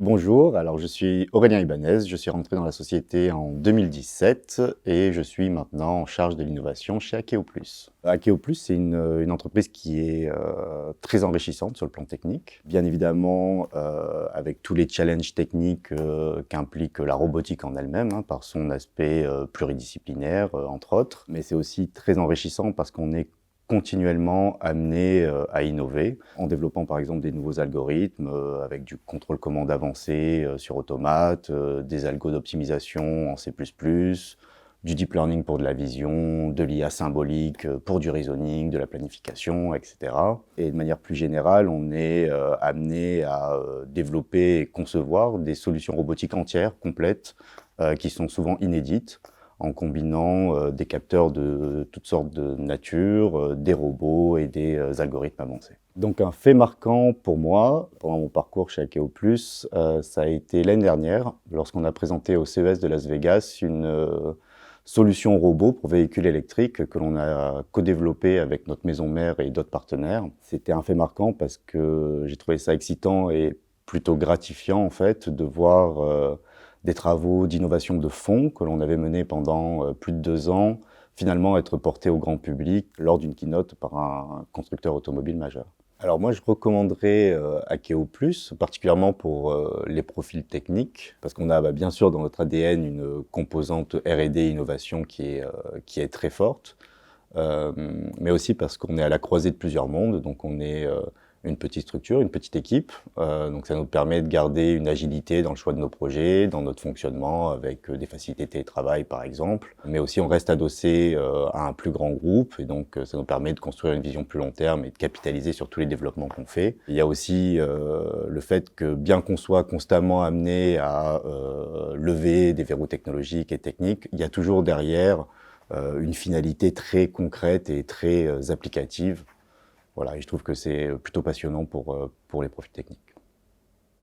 Bonjour, alors je suis Aurélien Ibanez, je suis rentré dans la société en 2017 et je suis maintenant en charge de l'innovation chez Akeo Plus. Akeo Plus, c'est une entreprise qui est très enrichissante sur le plan technique. Bien évidemment, avec tous les challenges techniques qu'implique la robotique en elle-même, hein, par son aspect pluridisciplinaire, entre autres. Mais c'est aussi très enrichissant parce qu'on est continuellement amené à innover en développant par exemple des nouveaux algorithmes avec du contrôle commande avancé sur automate, des algos d'optimisation en C++, du deep learning pour de la vision, de l'IA symbolique pour du reasoning, de la planification, etc. Et de manière plus générale, on est amené à développer et concevoir des solutions robotiques entières, complètes, qui sont souvent inédites, en combinant des capteurs de toutes sortes de nature, des robots et des algorithmes avancés. Donc un fait marquant pour moi, pendant mon parcours chez Akeo Plus, ça a été l'année dernière, lorsqu'on a présenté au CES de Las Vegas une solution robot pour véhicules électriques que l'on a co-développé avec notre maison mère et d'autres partenaires. C'était un fait marquant parce que j'ai trouvé ça excitant et plutôt gratifiant en fait de voir des travaux d'innovation de fond que l'on avait menés pendant plus de 2 ans, finalement être portés au grand public lors d'une keynote par un constructeur automobile majeur. Alors moi, je recommanderais Akeo Plus, particulièrement pour les profils techniques, parce qu'on a bien sûr dans notre ADN une composante R&D innovation qui est très forte, mais aussi parce qu'on est à la croisée de plusieurs mondes, donc on est une petite structure, une petite équipe, donc ça nous permet de garder une agilité dans le choix de nos projets, dans notre fonctionnement, avec des facilités de télétravail par exemple, mais aussi on reste adossé à un plus grand groupe, et donc ça nous permet de construire une vision plus long terme et de capitaliser sur tous les développements qu'on fait. Il y a aussi le fait que bien qu'on soit constamment amené à lever des verrous technologiques et techniques, il y a toujours derrière une finalité très concrète et très applicative. Voilà, et je trouve que c'est plutôt passionnant pour les profils techniques.